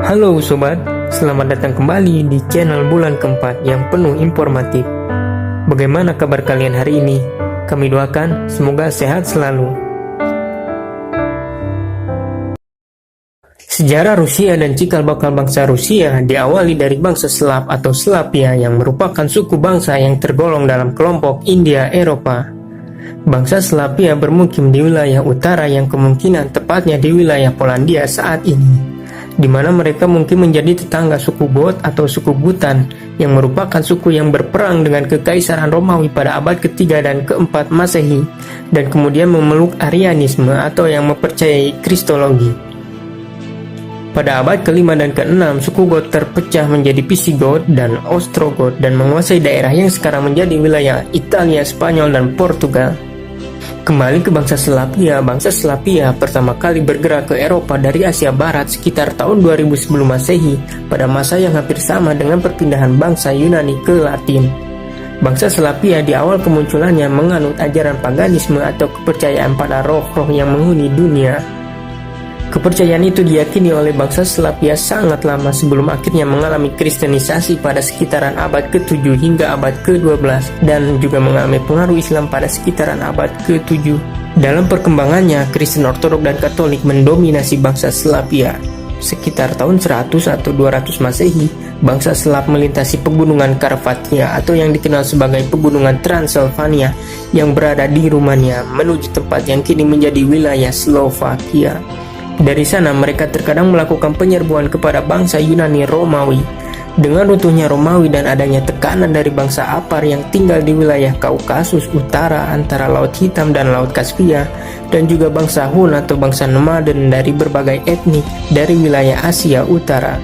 Halo sobat, selamat datang kembali di channel Bulan Keempat yang penuh informatif. Bagaimana kabar kalian hari ini? Kami doakan semoga sehat selalu. Sejarah Rusia dan cikal bakal bangsa Rusia diawali dari bangsa Slav atau Slavia yang merupakan suku bangsa yang tergolong dalam kelompok India Eropa. Bangsa Slavia bermukim di wilayah utara yang kemungkinan tepatnya di wilayah Polandia saat ini, di mana mereka mungkin menjadi tetangga suku Got atau suku Butan yang merupakan suku yang berperang dengan Kekaisaran Romawi pada abad ketiga dan keempat Masehi dan kemudian memeluk Arianisme atau yang mempercayai Kristologi. Pada abad kelima dan keenam, suku Got terpecah menjadi Visigoth dan Ostrogoth dan menguasai daerah yang sekarang menjadi wilayah Italia, Spanyol, dan Portugal. Kembali ke bangsa Slavia pertama kali bergerak ke Eropa dari Asia Barat sekitar tahun 2000 sebelum Masehi pada masa yang hampir sama dengan perpindahan bangsa Yunani ke Latin. Bangsa Slavia di awal kemunculannya menganut ajaran paganisme atau kepercayaan pada roh-roh yang menghuni dunia. Kepercayaan itu diyakini oleh bangsa Slavia sangat lama sebelum akhirnya mengalami kristenisasi pada sekitaran abad ke-7 hingga abad ke-12 dan juga mengalami pengaruh Islam pada sekitaran abad ke-7. Dalam perkembangannya, Kristen Ortodok dan Katolik mendominasi bangsa Slavia. Sekitar tahun 100 atau 200 Masehi, bangsa Slav melintasi pegunungan Karpatia atau yang dikenal sebagai pegunungan Transilvania yang berada di Rumania menuju tempat yang kini menjadi wilayah Slovakia. Dari sana mereka terkadang melakukan penyerbuan kepada bangsa Yunani Romawi. Dengan runtuhnya Romawi dan adanya tekanan dari bangsa Apar yang tinggal di wilayah Kaukasus Utara antara Laut Hitam dan Laut Kaspia, dan juga bangsa Hun atau bangsa nomaden dari berbagai etnik dari wilayah Asia Utara.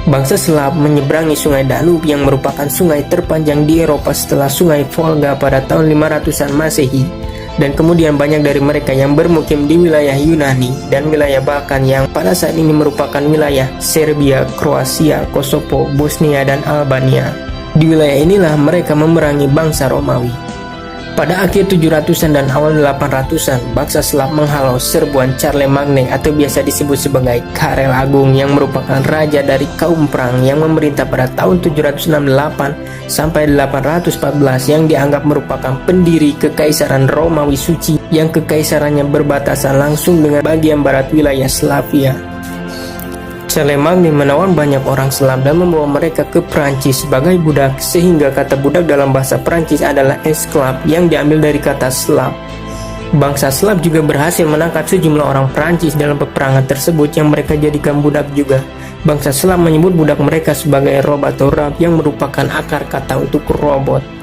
Bangsa Slav menyeberangi sungai Danube yang merupakan sungai terpanjang di Eropa setelah sungai Volga pada tahun 500-an Masehi. Dan kemudian banyak dari mereka yang bermukim di wilayah Yunani dan wilayah Balkan yang pada saat ini merupakan wilayah Serbia, Kroasia, Kosovo, Bosnia, dan Albania. Di wilayah inilah mereka memerangi bangsa Romawi. Pada akhir 700-an dan awal 800-an, bangsa Slav menghalau serbuan Charlemagne atau biasa disebut sebagai Karel Agung yang merupakan raja dari kaum perang yang memerintah pada tahun 768 sampai 814 yang dianggap merupakan pendiri Kekaisaran Romawi Suci yang kekaisarannya berbatasan langsung dengan bagian barat wilayah Slavia. Charlemagne menawan banyak orang Slav dan membawa mereka ke Prancis sebagai budak, sehingga kata budak dalam bahasa Prancis adalah esclave yang diambil dari kata Slav. Bangsa Slav juga berhasil menangkap sejumlah orang Prancis dalam peperangan tersebut yang mereka jadikan budak juga. Bangsa Slav menyebut budak mereka sebagai rob atau rab yang merupakan akar kata untuk robot.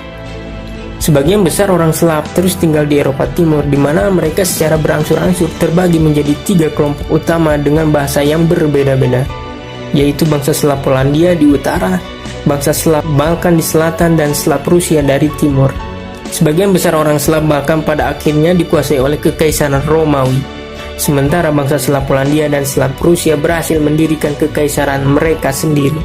Sebagian besar orang Slav terus tinggal di Eropa Timur, di mana mereka secara berangsur-angsur terbagi menjadi 3 kelompok utama dengan bahasa yang berbeda-beda, yaitu bangsa Slav Polandia di utara, bangsa Slav Balkan di selatan, dan Slav Rusia dari timur. Sebagian besar orang Slav Balkan pada akhirnya dikuasai oleh Kekaisaran Romawi, sementara bangsa Slav Polandia dan Slav Rusia berhasil mendirikan kekaisaran mereka sendiri.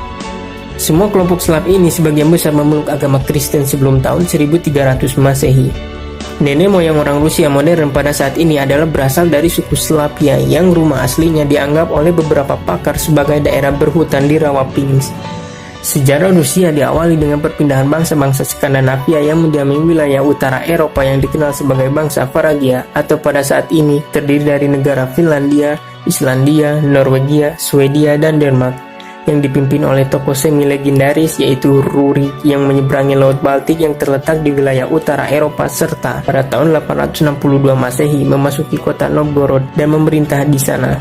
Semua kelompok Slav ini sebagian besar memeluk agama Kristen sebelum tahun 1300 Masehi. Nenek moyang orang Rusia modern pada saat ini adalah berasal dari suku Slavia yang rumah aslinya dianggap oleh beberapa pakar sebagai daerah berhutan di rawa pinus. Sejarah Rusia diawali dengan perpindahan bangsa-bangsa Skandinavia yang mendiami wilayah utara Eropa yang dikenal sebagai bangsa Varangia atau pada saat ini terdiri dari negara Finlandia, Islandia, Norwegia, Swedia, dan Denmark, yang dipimpin oleh tokoh semi-legendaris yaitu Rurik yang menyeberangi Laut Baltik yang terletak di wilayah utara Eropa serta pada tahun 862 Masehi memasuki kota Novgorod dan memerintah di sana.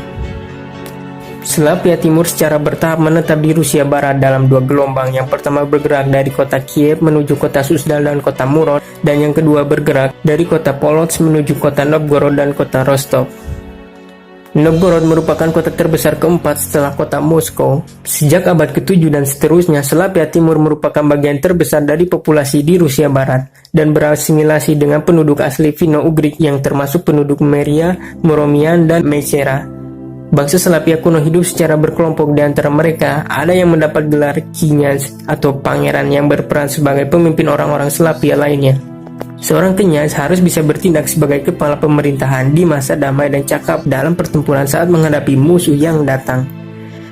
Slavia Timur secara bertahap menetap di Rusia Barat dalam 2 gelombang. Yang pertama bergerak dari kota Kiev menuju kota Suzdal dan kota Murod, dan yang kedua bergerak dari kota Polotsk menuju kota Novgorod dan kota Rostov. Novgorod merupakan kota terbesar keempat setelah kota Moskow. Sejak abad ke-7 dan seterusnya, Slavia Timur merupakan bagian terbesar dari populasi di Rusia Barat dan berasimilasi dengan penduduk asli Finno-Ugrik yang termasuk penduduk Meria, Moromian, dan Mechera. Bangsa Slavia kuno hidup secara berkelompok. Di antara mereka, ada yang mendapat gelar Knyaz atau pangeran yang berperan sebagai pemimpin orang-orang Slavia lainnya. Seorang knyaz harus bisa bertindak sebagai kepala pemerintahan di masa damai dan cakap dalam pertempuran saat menghadapi musuh yang datang.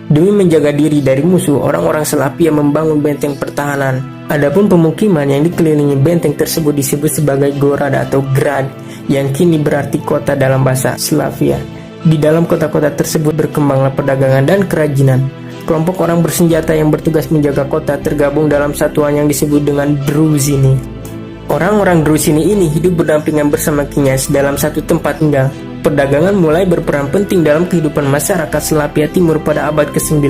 Demi menjaga diri dari musuh, orang-orang Slavia membangun benteng pertahanan. Adapun pemukiman yang dikelilingi benteng tersebut disebut sebagai Gorad atau Grad, yang kini berarti kota dalam bahasa Slavia. Di dalam kota-kota tersebut berkembanglah perdagangan dan kerajinan. Kelompok orang bersenjata yang bertugas menjaga kota tergabung dalam satuan yang disebut dengan Druzini. Orang-orang Druzini ini hidup berdampingan bersama Knyaz dalam satu tempat tinggal. Perdagangan mulai berperan penting dalam kehidupan masyarakat Slavia Timur pada abad ke-9.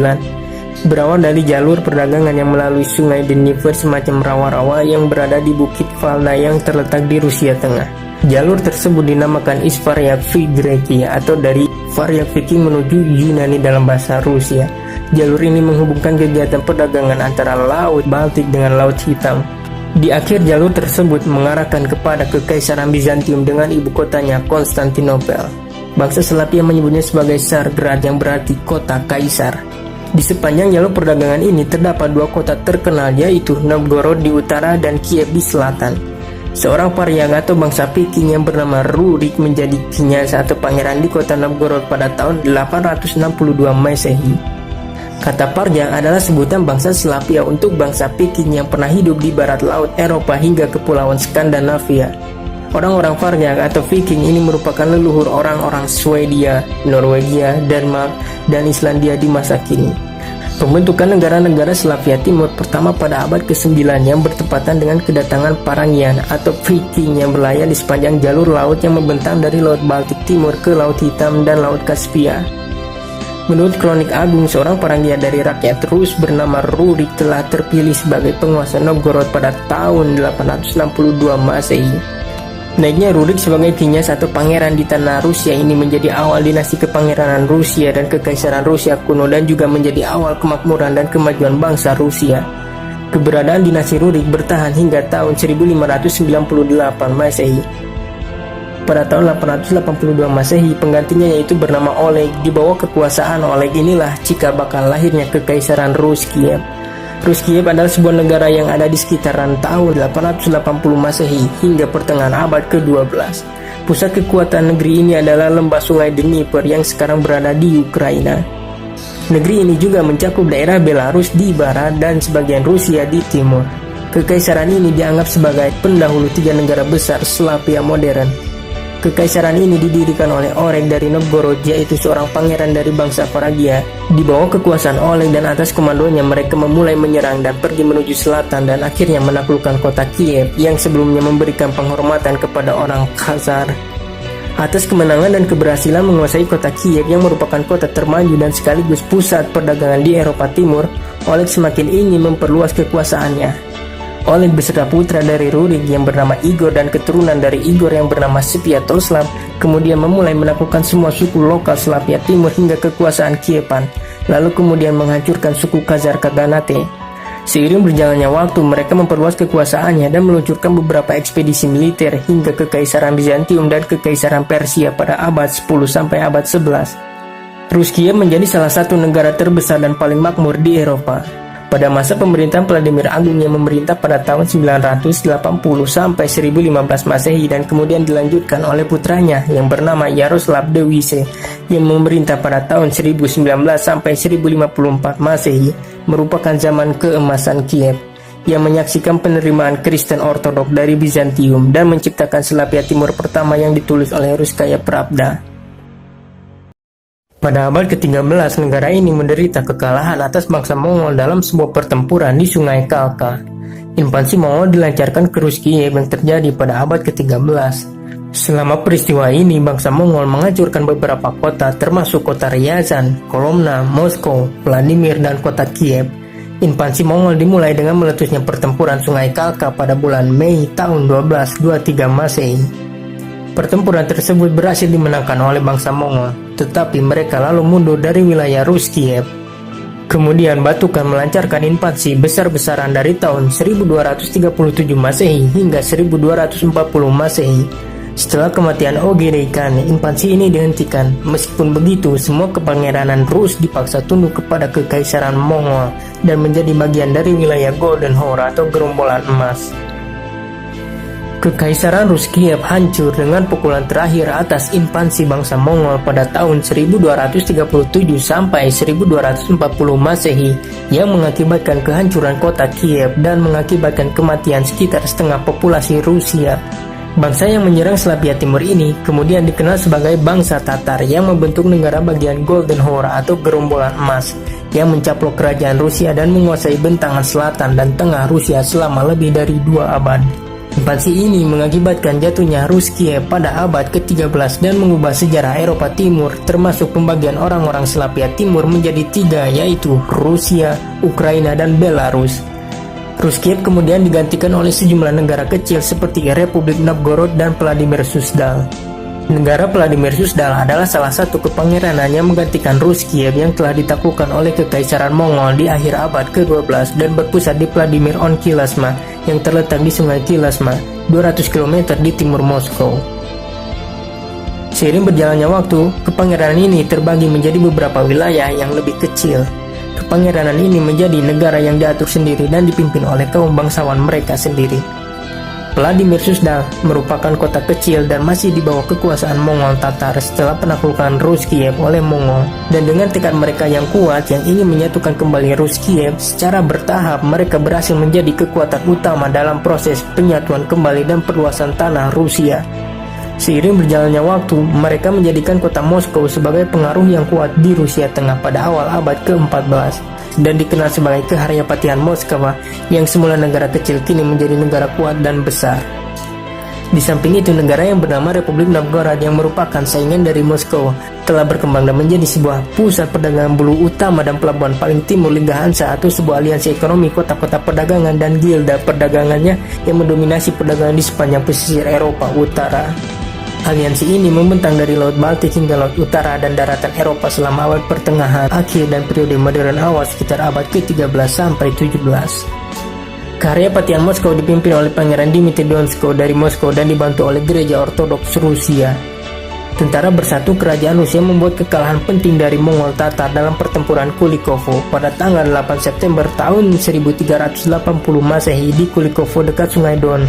Berawal dari jalur perdagangan yang melalui sungai Dnieper semacam rawa-rawa yang berada di Bukit Valna yang terletak di Rusia Tengah. Jalur tersebut dinamakan Isvaria Vigreki atau dari Varia Viking menuju Yunani dalam bahasa Rusia. Jalur ini menghubungkan kegiatan perdagangan antara Laut Baltik dengan Laut Hitam. Di akhir jalur tersebut mengarahkan kepada Kekaisaran Bizantium dengan ibu kotanya Konstantinopel. Bangsa Slavia menyebutnya sebagai Tsargrad yang berarti kota kaisar. Di sepanjang jalur perdagangan ini terdapat dua kota terkenal, yaitu Novgorod di utara dan Kiev di selatan. Seorang Paryaga atau bangsa Viking yang bernama Rurik menjadi knyaz atau pangeran di kota Novgorod pada tahun 862 Masehi. Kata Parjang adalah sebutan bangsa Slavia untuk bangsa Viking yang pernah hidup di barat laut Eropa hingga kepulauan Skandinavia. Orang-orang Parjang atau Viking ini merupakan leluhur orang-orang Swedia, Norwegia, Denmark, dan Islandia di masa kini. Pembentukan negara-negara Slavia Timur pertama pada abad ke-9 yang bertepatan dengan kedatangan Parangian atau Viking yang berlayar di sepanjang jalur laut yang membentang dari Laut Baltik Timur ke Laut Hitam dan Laut Kaspia. Menurut Kronik Agung, seorang Parangia dari rakyat Rus bernama Rurik telah terpilih sebagai penguasa Novgorod pada tahun 862 Masehi. Naiknya Rurik sebagai knyaz atau pangeran di tanah Rusia ini menjadi awal dinasti kepangeranan Rusia dan kekaisaran Rusia kuno dan juga menjadi awal kemakmuran dan kemajuan bangsa Rusia. Keberadaan dinasti Rurik bertahan hingga tahun 1598 Masehi. Pada tahun 882 Masehi, penggantinya yaitu bernama Oleg. Di bawah kekuasaan Oleg inilah cikal bakal lahirnya Kekaisaran Rus Kiev. Rus Kiev adalah sebuah negara yang ada di sekitaran tahun 880 Masehi hingga pertengahan abad ke-12. Pusat kekuatan negeri ini adalah lembah sungai Dnieper yang sekarang berada di Ukraina. Negeri ini juga mencakup daerah Belarus di barat dan sebagian Rusia di timur. Kekaisaran ini dianggap sebagai pendahulu tiga negara besar Slavia modern. Kekaisaran ini didirikan oleh Oleg dari Novgorod, yaitu seorang pangeran dari bangsa Paragia. Di bawah kekuasaan Oleg dan atas komandonya mereka memulai menyerang dan pergi menuju selatan dan akhirnya menaklukkan kota Kiev yang sebelumnya memberikan penghormatan kepada orang Khazar. Atas kemenangan dan keberhasilan menguasai kota Kiev yang merupakan kota termaju dan sekaligus pusat perdagangan di Eropa Timur, Oleg semakin ingin memperluas kekuasaannya. Oleg beserta putra dari Rurik yang bernama Igor dan keturunan dari Igor yang bernama Sviatoslav kemudian memulai menaklukkan semua suku lokal Slavia Timur hingga kekuasaan Kievan, lalu kemudian menghancurkan suku Khazar Kaghanate. Seiring berjalannya waktu, mereka memperluas kekuasaannya dan meluncurkan beberapa ekspedisi militer hingga Kekaisaran Bizantium dan Kekaisaran Persia pada abad 10 sampai abad 11. Rus Kiev menjadi salah satu negara terbesar dan paling makmur di Eropa. Pada masa pemerintahan Vladimir Agung yang memerintah pada tahun 980 sampai 1015 Masehi dan kemudian dilanjutkan oleh putranya yang bernama Yaroslav the Wise yang memerintah pada tahun 1019 sampai 1054 Masehi, merupakan zaman keemasan Kiev yang menyaksikan penerimaan Kristen Ortodok dari Bizantium dan menciptakan Slavia Timur pertama yang ditulis oleh Ruskaya Pravda. Pada abad ke-13, negara ini menderita kekalahan atas bangsa Mongol dalam sebuah pertempuran di Sungai Kalka. Invasi Mongol dilancarkan ke Rus Kiev yang terjadi pada abad ke-13. Selama peristiwa ini, bangsa Mongol menghancurkan beberapa kota termasuk kota Ryazan, Kolomna, Moskow, Vladimir, dan kota Kiev. Invasi Mongol dimulai dengan meletusnya pertempuran Sungai Kalka pada bulan Mei tahun 1223 Masehi. Pertempuran tersebut berhasil dimenangkan oleh bangsa Mongol, tetapi mereka lalu mundur dari wilayah Rus Kiev. Kemudian Batukan melancarkan invasi besar-besaran dari tahun 1237 Masehi hingga 1240 Masehi. Setelah kematian Ogiray Khan, invasi ini dihentikan. Meskipun begitu, semua kepangeranan Rus dipaksa tunduk kepada Kekaisaran Mongol dan menjadi bagian dari wilayah Golden Horde atau Gerombolan Emas. Kekaisaran Rus Kiev hancur dengan pukulan terakhir atas invasi bangsa Mongol pada tahun 1237 sampai 1240 Masehi yang mengakibatkan kehancuran kota Kiev dan mengakibatkan kematian sekitar setengah populasi Rusia. Bangsa yang menyerang Slavia Timur ini kemudian dikenal sebagai bangsa Tatar yang membentuk negara bagian Golden Horde atau gerombolan emas yang mencaplok kerajaan Rusia dan menguasai bentangan selatan dan tengah Rusia selama lebih dari 2 abad. Invasi ini mengakibatkan jatuhnya Rus Kiev pada abad ke-13 dan mengubah sejarah Eropa Timur, termasuk pembagian orang-orang Slavia Timur menjadi 3, yaitu Rusia, Ukraina, dan Belarus. Rus Kiev kemudian digantikan oleh sejumlah negara kecil seperti Republik Novgorod dan Vladimir Suzdal. Negara Vladimir Suzdal adalah salah satu kepangeranan yang menggantikan Rus Kiev yang telah ditaklukkan oleh Kekaisaran Mongol di akhir abad ke-12 dan berpusat di Vladimir on Kilasma yang terletak di Sungai Kilasma, 200 km di timur Moskow. Seiring berjalannya waktu, kepangeranan ini terbagi menjadi beberapa wilayah yang lebih kecil. Kepangeranan ini menjadi negara yang diatur sendiri dan dipimpin oleh kaum bangsawan mereka sendiri. Vladimir Suzdal merupakan kota kecil dan masih di bawah kekuasaan Mongol Tatar setelah penaklukan Rus Kiev oleh Mongol. Dan dengan tekad mereka yang kuat yang ingin menyatukan kembali Rus Kiev, secara bertahap mereka berhasil menjadi kekuatan utama dalam proses penyatuan kembali dan perluasan tanah Rusia. Seiring berjalannya waktu, mereka menjadikan kota Moskow sebagai pengaruh yang kuat di Rusia Tengah pada awal abad ke-14. Dan dikenal sebagai Keharyapatian Moskwa yang semula negara kecil kini menjadi negara kuat dan besar. Di samping itu, negara yang bernama Republik Novgorod yang merupakan saingan dari Moskow telah berkembang dan menjadi sebuah pusat perdagangan bulu utama dan pelabuhan paling timur Liga Hansa atau sebuah aliansi ekonomi kota-kota perdagangan dan gilda perdagangannya yang mendominasi perdagangan di sepanjang pesisir Eropa Utara. Aliansi ini membentang dari Laut Baltik hingga Laut Utara dan daratan Eropa selama abad pertengahan akhir dan periode modern awal sekitar abad ke-13 sampai 17. Keharyapatian Moskow dipimpin oleh Pangeran Dmitri Donskoy dari Moskow dan dibantu oleh Gereja Ortodoks Rusia. Tentara Bersatu Kerajaan Rusia membuat kekalahan penting dari Mongol Tatar dalam pertempuran Kulikovo pada tanggal 8 September tahun 1380 Masehi di Kulikovo dekat Sungai Don.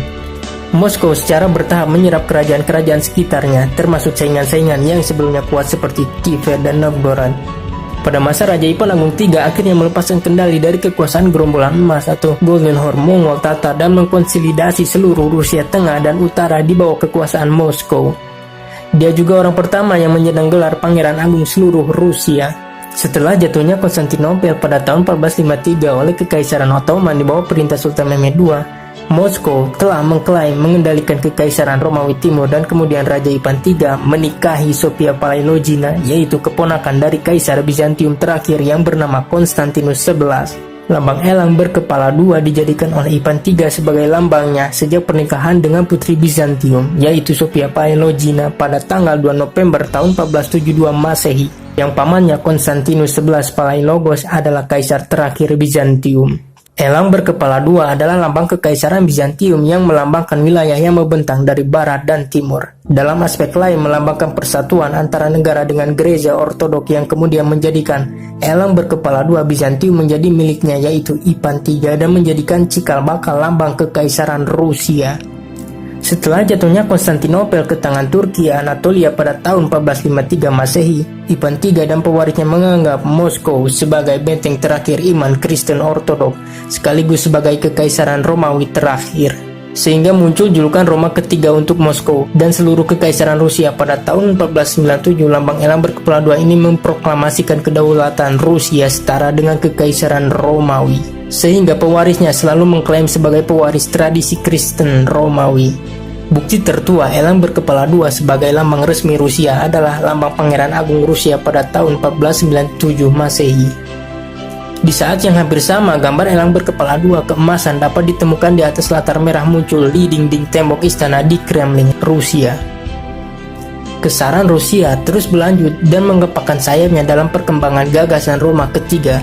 Moskow secara bertahap menyerap kerajaan-kerajaan sekitarnya, termasuk saingan-saingan yang sebelumnya kuat seperti Tver dan Novgorod. Pada masa Raja Ipan Agung III akhirnya melepaskan kendali dari kekuasaan gerombolan emas atau Golden Horde Mongol Tatar dan mengkonsolidasi seluruh Rusia Tengah dan Utara di bawah kekuasaan Moskow. Dia juga orang pertama yang menyandang gelar Pangeran Agung seluruh Rusia. Setelah jatuhnya Konstantinopel pada tahun 1453 oleh Kekaisaran Ottoman di bawah perintah Sultan Mehmed II, Moskow telah mengklaim mengendalikan Kekaisaran Romawi Timur dan kemudian Raja Ivan III menikahi Sofia Palailogina, yaitu keponakan dari Kaisar Bizantium terakhir yang bernama Konstantinus XI. Lambang elang berkepala 2 dijadikan oleh Ivan III sebagai lambangnya sejak pernikahan dengan putri Bizantium, yaitu Sofia Palailogina pada tanggal 2 November tahun 1472 Masehi, yang pamannya Konstantinus XI Palailogos adalah kaisar terakhir Bizantium. Elang berkepala 2 adalah lambang Kekaisaran Bizantium yang melambangkan wilayah yang membentang dari barat dan timur. Dalam aspek lain melambangkan persatuan antara negara dengan gereja ortodoks yang kemudian menjadikan elang berkepala 2 Bizantium menjadi miliknya, yaitu Ivan III, dan menjadikan cikal bakal lambang Kekaisaran Rusia. Setelah jatuhnya Konstantinopel ke tangan Turki Anatolia pada tahun 1453 Masehi, Ivan III dan pewarisnya menganggap Moskow sebagai benteng terakhir iman Kristen Ortodoks sekaligus sebagai Kekaisaran Romawi terakhir. Sehingga muncul julukan Roma ketiga untuk Moskow dan seluruh Kekaisaran Rusia. Pada tahun 1497 lambang elang berkepala 2 ini memproklamasikan kedaulatan Rusia setara dengan Kekaisaran Romawi, sehingga pewarisnya selalu mengklaim sebagai pewaris tradisi Kristen Romawi. Bukti tertua elang berkepala 2 sebagai lambang resmi Rusia adalah lambang Pangeran Agung Rusia pada tahun 1497 Masehi. Di saat yang hampir sama, gambar elang berkepala 2 keemasan dapat ditemukan di atas latar merah muncul di dinding tembok istana di Kremlin, Rusia. Kesaran Rusia terus berlanjut dan mengepakkan sayapnya dalam perkembangan gagasan Roma ketiga.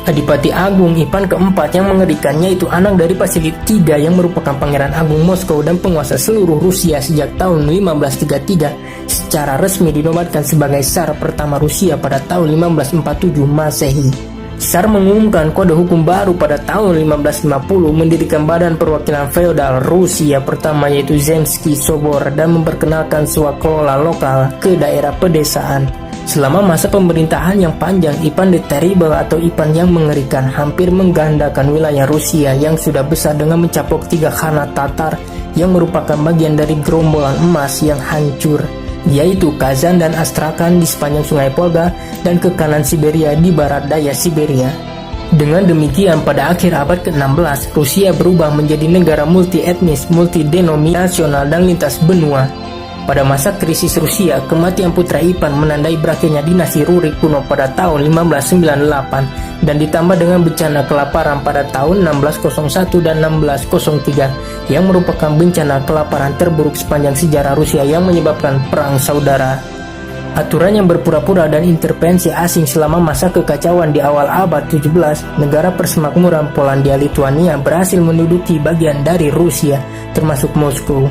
Adipati Agung Ivan keempat yang mengerikan, yaitu anak dari Vasilis III yang merupakan Pangeran Agung Moskow dan penguasa seluruh Rusia sejak tahun 1533, secara resmi dinobatkan sebagai Tsar pertama Rusia pada tahun 1547 Masehi. Tsar mengumumkan kode hukum baru pada tahun 1550, mendirikan Badan Perwakilan Feodal Rusia pertama yaitu Zemsky Sobor, dan memperkenalkan swaklola lokal ke daerah pedesaan. Selama masa pemerintahan yang panjang, Ivan the Terrible atau Ivan yang mengerikan hampir menggandakan wilayah Rusia yang sudah besar dengan mencapok 3 khanat Tatar yang merupakan bagian dari gerombolan emas yang hancur, yaitu Kazan dan Astrakhan di sepanjang Sungai Volga dan ke kanan Siberia di barat daya Siberia. Dengan demikian, pada akhir abad ke-16, Rusia berubah menjadi negara multi-etnis, multi-denominasional, dan lintas benua. Pada masa krisis Rusia, kematian putra Ivan menandai berakhirnya dinasti Rurik kuno pada tahun 1598 dan ditambah dengan bencana kelaparan pada tahun 1601 dan 1603 yang merupakan bencana kelaparan terburuk sepanjang sejarah Rusia yang menyebabkan perang saudara. Aturan yang berpura-pura dan intervensi asing selama masa kekacauan di awal abad 17, negara persemakmuran Polandia-Lituania berhasil menduduki bagian dari Rusia, termasuk Moskow.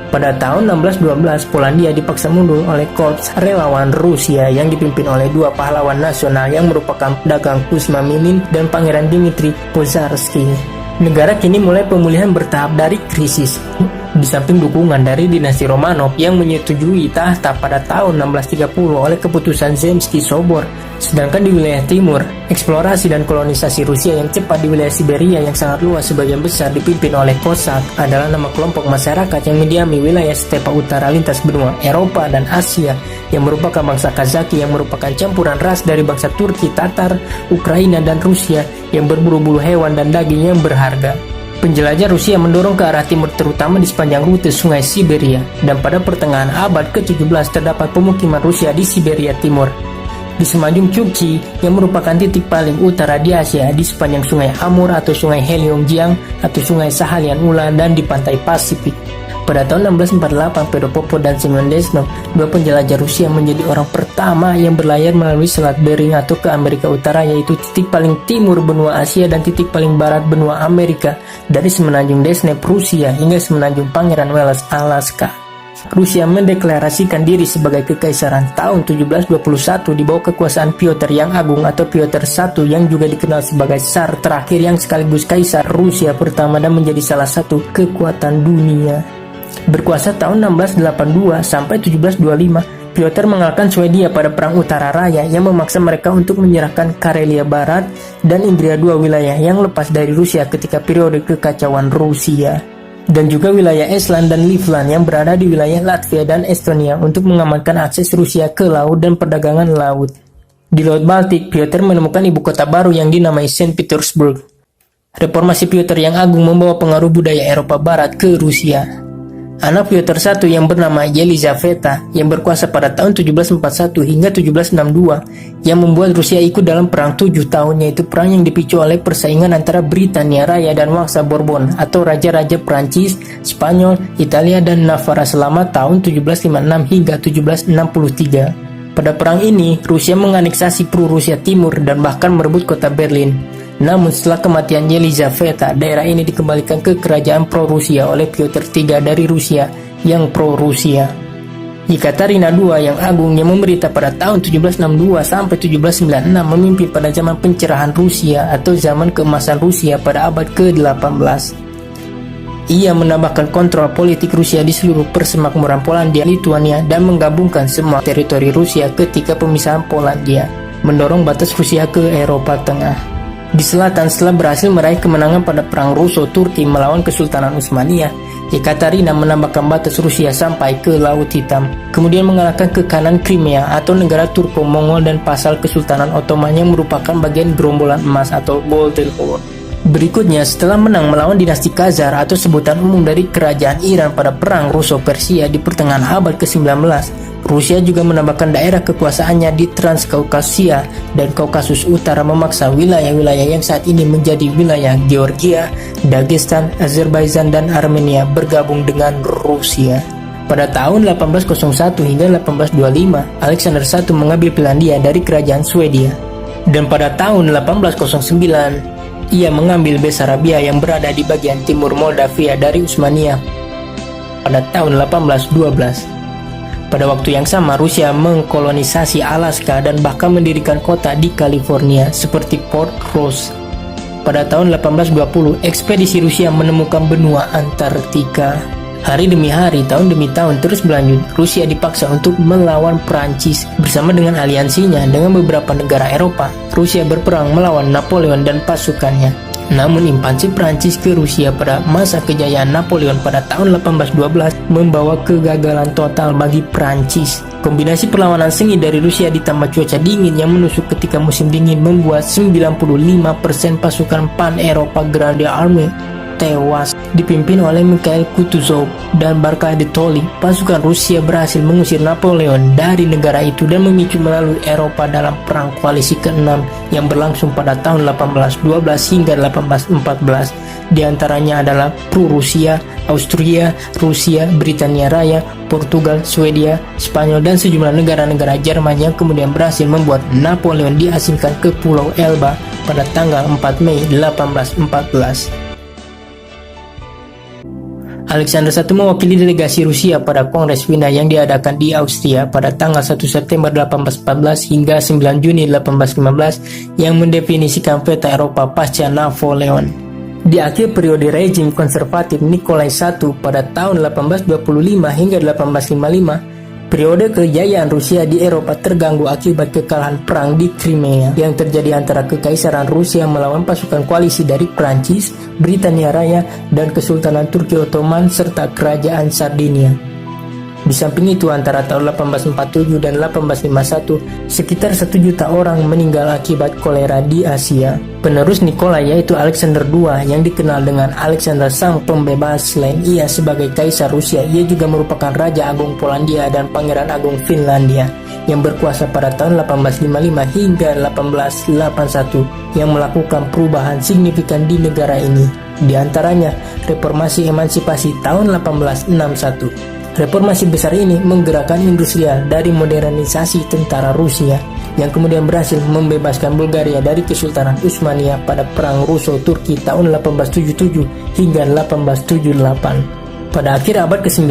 Pada tahun 1612, Polandia dipaksa mundur oleh Korps Relawan Rusia yang dipimpin oleh 2 pahlawan nasional yang merupakan pedagang Kuzma Milin dan Pangeran Dmitri Pozharsky. Negara kini mulai pemulihan bertahap dari krisis. Di samping dukungan dari dinasti Romanov yang menyetujui tahta pada tahun 1630 oleh keputusan Zemsky Sobor, sedangkan di wilayah timur, eksplorasi dan kolonisasi Rusia yang cepat di wilayah Siberia yang sangat luas sebagian besar dipimpin oleh Kossak adalah nama kelompok masyarakat yang mendiami wilayah stepa utara lintas benua Eropa dan Asia yang merupakan bangsa Kazaki yang merupakan campuran ras dari bangsa Turki, Tatar, Ukraina, dan Rusia yang berburu bulu hewan dan daging yang berharga. Penjelajah Rusia mendorong ke arah timur terutama di sepanjang rute sungai Siberia, dan pada pertengahan abad ke-17 terdapat pemukiman Rusia di Siberia Timur. Di semenanjung Chukchi yang merupakan titik paling utara di Asia di sepanjang sungai Amur atau sungai Heilongjiang atau sungai Sahalian Ula dan di pantai Pasifik. Pada tahun 1648, Pedro Popov dan Semyon Desnov, 2 penjelajah Rusia, menjadi orang pertama yang berlayar melalui Selat Bering atau ke Amerika Utara, yaitu titik paling timur benua Asia dan titik paling barat benua Amerika, dari semenanjung Desnev Rusia hingga semenanjung Pangeran Wales Alaska. Rusia mendeklarasikan diri sebagai kekaisaran tahun 1721 di bawah kekuasaan Piotr yang Agung atau Piotr I yang juga dikenal sebagai Tsar terakhir yang sekaligus Kaisar Rusia pertama dan menjadi salah satu kekuatan dunia. Berkuasa tahun 1682 sampai 1725, Piotr mengalahkan Swedia pada Perang Utara Raya yang memaksa mereka untuk menyerahkan Karelia Barat dan Ingria, 2 wilayah yang lepas dari Rusia ketika periode kekacauan Rusia, dan juga wilayah Estland dan Livland yang berada di wilayah Latvia dan Estonia untuk mengamankan akses Rusia ke laut dan perdagangan laut. Di Laut Baltik, Piotr menemukan ibu kota baru yang dinamai Saint Petersburg. Reformasi Piotr yang Agung membawa pengaruh budaya Eropa Barat ke Rusia. Anak Piotr I yang bernama Yelizaveta yang berkuasa pada tahun 1741 hingga 1762 yang membuat Rusia ikut dalam perang 7 tahun, yaitu perang yang dipicu oleh persaingan antara Britania Raya dan Wangsa Bourbon atau raja-raja Prancis, Spanyol, Italia, dan Navarra selama tahun 1756 hingga 1763. Pada perang ini, Rusia menganeksasi Prurusia Timur dan bahkan merebut kota Berlin. Namun setelah kematian Yelizaveta, daerah ini dikembalikan ke kerajaan pro-Rusia oleh Piotr III dari Rusia yang pro-Rusia. Yekaterina II yang Agung yang memerintah pada tahun 1762 sampai 1796 memimpin pada zaman pencerahan Rusia atau zaman keemasan Rusia pada abad ke-18. Ia menambahkan kontrol politik Rusia di seluruh persemakmuran Polandia, Lituania, dan menggabungkan semua teritori Rusia ketika pemisahan Polandia, mendorong batas Rusia ke Eropa Tengah. Di selatan, setelah berhasil meraih kemenangan pada Perang Russo-Turki melawan Kesultanan Utsmaniyah, Yekaterina menambahkan batas Rusia sampai ke Laut Hitam, kemudian mengalahkan ke kanan Crimea atau negara Turko-Mongol dan pasal Kesultanan Ottoman yang merupakan bagian gerombolan emas atau Golden Horde. Berikutnya, setelah menang melawan dinasti Khazar atau sebutan umum dari kerajaan Iran pada Perang Russo-Persia di pertengahan abad ke-19, Rusia juga menambahkan daerah kekuasaannya di Transkaukasia dan Kaukasus Utara, memaksa wilayah-wilayah yang saat ini menjadi wilayah Georgia, Dagestan, Azerbaijan, dan Armenia bergabung dengan Rusia. Pada tahun 1801 hingga 1825, Alexander I mengambil Finlandia dari kerajaan Swedia. Dan pada tahun 1809, ia mengambil Besarabia yang berada di bagian timur Moldavia dari Utsmaniyah pada tahun 1812. Pada waktu yang sama, Rusia mengkolonisasi Alaska dan bahkan mendirikan kota di California seperti Port Ross. Pada tahun 1820, ekspedisi Rusia menemukan benua Antartika. Hari demi hari, tahun demi tahun terus berlanjut, Rusia dipaksa untuk melawan Prancis bersama dengan aliansinya dengan beberapa negara Eropa. Rusia berperang melawan Napoleon dan pasukannya. Namun invasi Prancis ke Rusia pada masa kejayaan Napoleon pada tahun 1812 membawa kegagalan total bagi Prancis. Kombinasi perlawanan sengit dari Rusia ditambah cuaca dingin yang menusuk ketika musim dingin membuat 95% pasukan Pan-Eropa Grande Army tewas dipimpin oleh Mikhail Kutuzov dan Barclay de Tolly. Pasukan Rusia berhasil mengusir Napoleon dari negara itu dan memicu melalui Eropa dalam Perang Koalisi ke-6 yang berlangsung pada tahun 1812 hingga 1814. Di antaranya adalah Prurusia, Austria, Rusia, Britania Raya, Portugal, Swedia, Spanyol, dan sejumlah negara-negara Jerman yang kemudian berhasil membuat Napoleon diasingkan ke Pulau Elba pada tanggal 4 Mei 1814. Alexander I mewakili delegasi Rusia pada Kongres Wina yang diadakan di Austria pada tanggal 1 September 1814 hingga 9 Juni 1815 yang mendefinisikan peta Eropa pasca Napoleon. Di akhir periode rejim konservatif Nikolai I pada tahun 1825 hingga 1855, periode kejayaan Rusia di Eropa terganggu akibat kekalahan perang di Crimea yang terjadi antara Kekaisaran Rusia melawan pasukan koalisi dari Prancis, Britania Raya, dan Kesultanan Turki Ottoman serta Kerajaan Sardinia. Di samping itu, antara tahun 1847 dan 1851, sekitar 1 juta orang meninggal akibat kolera di Asia. Penerus Nikolai yaitu Alexander II yang dikenal dengan Alexander Sang Pembebas. Selain ia sebagai Kaisar Rusia, ia juga merupakan Raja Agung Polandia dan Pangeran Agung Finlandia yang berkuasa pada tahun 1855 hingga 1881 yang melakukan perubahan signifikan di negara ini. Di antaranya, reformasi emansipasi tahun 1861. Reformasi besar ini menggerakkan industrial dari modernisasi tentara Rusia yang kemudian berhasil membebaskan Bulgaria dari Kesultanan Utsmania pada Perang Russo-Turki tahun 1877 hingga 1878. Pada akhir abad ke-19,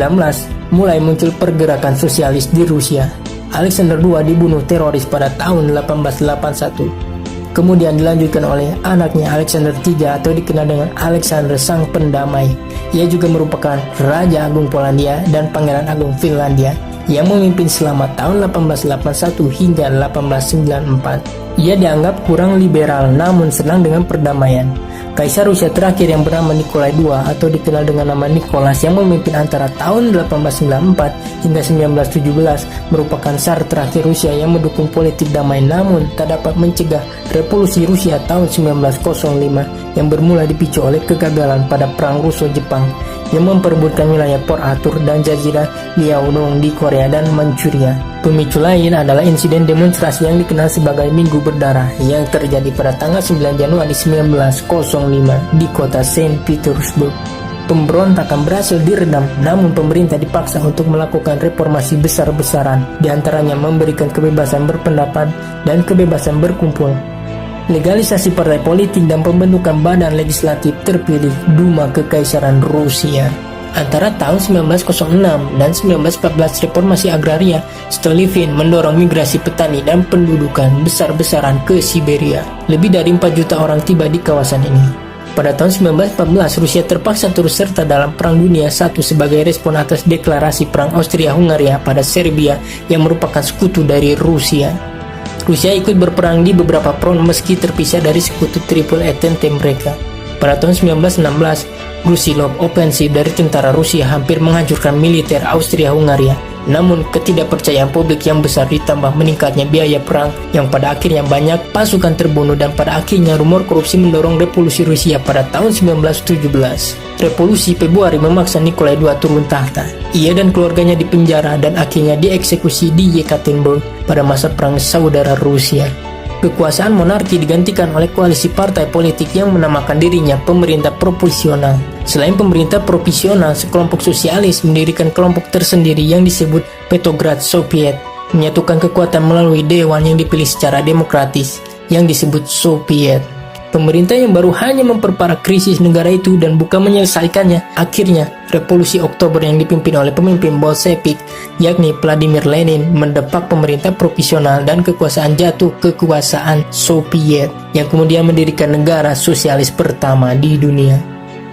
mulai muncul pergerakan sosialis di Rusia. Alexander II dibunuh teroris pada tahun 1881. Kemudian dilanjutkan oleh anaknya Alexander III atau dikenal dengan Alexander Sang Pendamai. Ia juga merupakan Raja Agung Polandia dan Pangeran Agung Finlandia yang memimpin selama tahun 1881 hingga 1894. Ia dianggap kurang liberal namun senang dengan perdamaian. Kaisar Rusia terakhir yang bernama Nikolai II atau dikenal dengan nama Nicholas yang memimpin antara tahun 1894 hingga 1917 merupakan Tsar terakhir Rusia yang mendukung politik damai namun tak dapat mencegah revolusi Rusia tahun 1905 yang bermula dipicu oleh kegagalan pada Perang Russo-Jepang yang memperebutkan wilayah Port Arthur dan Jazirah Liaodong di Korea dan Manchuria. Pemicu lain adalah insiden demonstrasi yang dikenal sebagai Minggu Berdarah yang terjadi pada tanggal 9 Januari 1905 di kota Saint Petersburg. Pemberontakan berhasil diredam, namun pemerintah dipaksa untuk melakukan reformasi besar-besaran, diantaranya memberikan kebebasan berpendapat dan kebebasan berkumpul, legalisasi partai politik, dan pembentukan badan legislatif terpilih Duma Kekaisaran Rusia. Antara tahun 1906 dan 1914 reformasi agraria, Stolypin mendorong migrasi petani dan pendudukan besar-besaran ke Siberia. Lebih dari 4 juta orang tiba di kawasan ini. Pada tahun 1914, Rusia terpaksa turut serta dalam Perang Dunia I sebagai respon atas deklarasi Perang Austria-Hungaria pada Serbia yang merupakan sekutu dari Rusia. Rusia ikut berperang di beberapa front meski terpisah dari sekutu Triple Entente mereka. Pada tahun 1916, Brusilov ofensif dari tentara Rusia hampir menghancurkan militer Austria-Hungaria. Namun ketidakpercayaan publik yang besar ditambah meningkatnya biaya perang yang pada akhirnya banyak pasukan terbunuh dan pada akhirnya rumor korupsi mendorong revolusi Rusia pada tahun 1917. Revolusi Februari memaksa Nikolai II turun tahta. Ia dan keluarganya dipenjara dan akhirnya dieksekusi di Yekaterinburg pada masa perang saudara Rusia. Kekuasaan monarki digantikan oleh koalisi partai politik yang menamakan dirinya pemerintah proporsional. Selain pemerintah proporsional, sekelompok sosialis mendirikan kelompok tersendiri yang disebut Petrograd Soviet, menyatukan kekuatan melalui dewan yang dipilih secara demokratis, yang disebut Soviet. Pemerintah yang baru hanya memperparah krisis negara itu dan bukan menyelesaikannya. Akhirnya, Revolusi Oktober yang dipimpin oleh pemimpin Bolshevik, yakni Vladimir Lenin, mendepak pemerintah provisional dan kekuasaan jatuh ke kekuasaan Soviet, yang kemudian mendirikan negara sosialis pertama di dunia.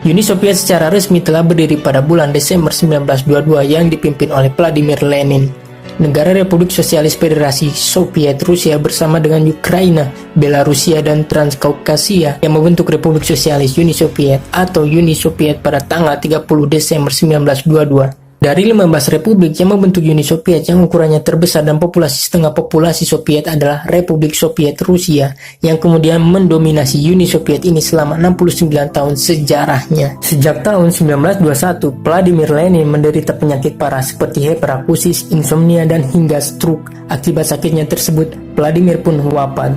Uni Soviet secara resmi telah berdiri pada bulan Desember 1922 yang dipimpin oleh Vladimir Lenin. Negara Republik Sosialis Federasi Soviet Rusia bersama dengan Ukraina, Belarusia, dan Transkaukasia yang membentuk Republik Sosialis Uni Soviet atau Uni Soviet pada tanggal 30 Desember 1922. Dari 15 republik yang membentuk Uni Soviet, yang ukurannya terbesar dan populasi setengah populasi Soviet adalah Republik Soviet Rusia, yang kemudian mendominasi Uni Soviet ini selama 69 tahun sejarahnya. Sejak tahun 1921, Vladimir Lenin menderita penyakit parah seperti hiperakusis, insomnia, dan hingga stroke. Akibat sakitnya tersebut, Vladimir pun wafat.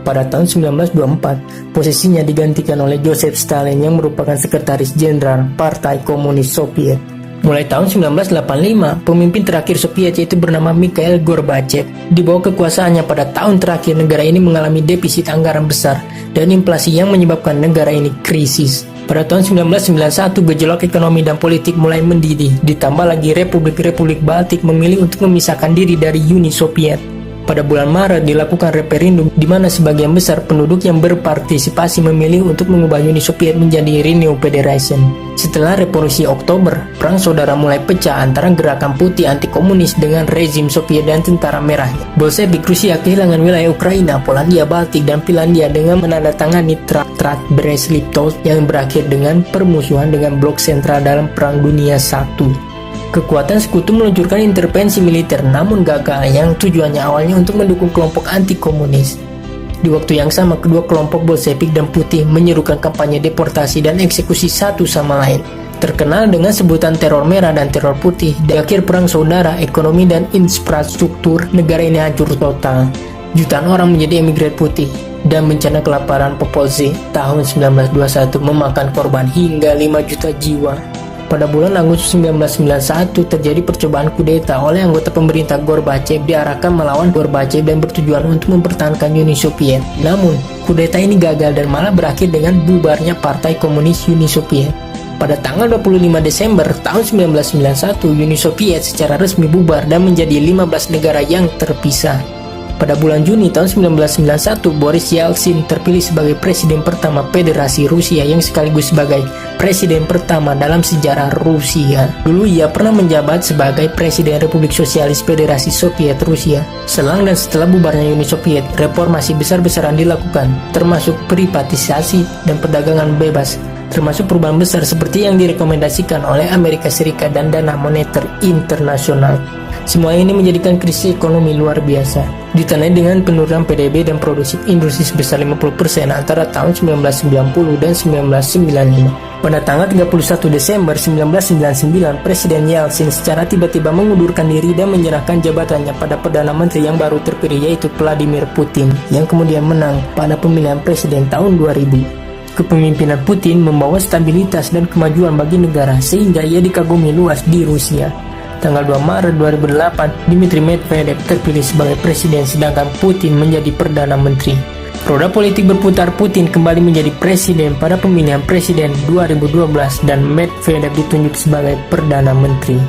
Pada tahun 1924, posisinya digantikan oleh Joseph Stalin yang merupakan sekretaris jenderal Partai Komunis Soviet. Mulai tahun 1985, pemimpin terakhir Soviet yaitu bernama Mikhail Gorbachev. Di bawah kekuasaannya pada tahun terakhir, negara ini mengalami defisit anggaran besar dan inflasi yang menyebabkan negara ini krisis. Pada tahun 1991, gejolak ekonomi dan politik mulai mendidih. Ditambah lagi Republik-Republik Baltik memilih untuk memisahkan diri dari Uni Soviet. Pada bulan Maret dilakukan referendum di mana sebagian besar penduduk yang berpartisipasi memilih untuk mengubah Uni Soviet menjadi Renew Federation. Setelah Revolusi Oktober, perang saudara mulai pecah antara gerakan putih anti-komunis dengan rezim Soviet dan tentara merahnya. Bolshevik Rusia kehilangan wilayah Ukraina, Polandia, Baltik, dan Finlandia dengan menandatangani Traktat Brest-Litovsk yang berakhir dengan permusuhan dengan blok sentral dalam Perang Dunia I. Kekuatan sekutu meluncurkan intervensi militer namun gagal, yang tujuannya awalnya untuk mendukung kelompok anti-komunis. Di waktu yang sama, kedua kelompok Bolshevik dan Putih menyerukan kampanye deportasi dan eksekusi satu sama lain. Terkenal dengan sebutan teror merah dan teror putih, di akhir perang saudara, ekonomi dan infrastruktur negara ini hancur total. Jutaan orang menjadi emigran putih, dan bencana kelaparan Popolze tahun 1921 memakan korban hingga 5 juta jiwa. Pada bulan Agustus 1991 terjadi percobaan kudeta oleh anggota pemerintah Gorbachev diarahkan melawan Gorbachev dan bertujuan untuk mempertahankan Uni Soviet. Namun, kudeta ini gagal dan malah berakhir dengan bubarnya Partai Komunis Uni Soviet. Pada tanggal 25 Desember tahun 1991, Uni Soviet secara resmi bubar dan menjadi 15 negara yang terpisah. Pada bulan Juni tahun 1991, Boris Yeltsin terpilih sebagai presiden pertama Federasi Rusia yang sekaligus sebagai presiden pertama dalam sejarah Rusia. Dulu ia pernah menjabat sebagai presiden Republik Sosialis Federasi Soviet Rusia. Selang dan setelah bubarnya Uni Soviet, reformasi besar-besaran dilakukan, termasuk privatisasi dan perdagangan bebas, termasuk perubahan besar seperti yang direkomendasikan oleh Amerika Serikat dan Dana Moneter Internasional. Semua ini menjadikan krisis ekonomi luar biasa, ditandai dengan penurunan PDB dan produksi industri sebesar 50% antara tahun 1990 dan 1995. Pada tanggal 31 Desember 1999, Presiden Yeltsin secara tiba-tiba mengundurkan diri dan menyerahkan jabatannya pada Perdana Menteri yang baru terpilih yaitu Vladimir Putin, yang kemudian menang pada pemilihan presiden tahun 2000. Kepemimpinan Putin membawa stabilitas dan kemajuan bagi negara sehingga ia dikagumi luas di Rusia. Tanggal 2 Maret 2008, Dmitry Medvedev terpilih sebagai presiden sedangkan Putin menjadi Perdana Menteri. Roda politik berputar, Putin kembali menjadi presiden pada pemilihan presiden 2012 dan Medvedev ditunjuk sebagai Perdana Menteri.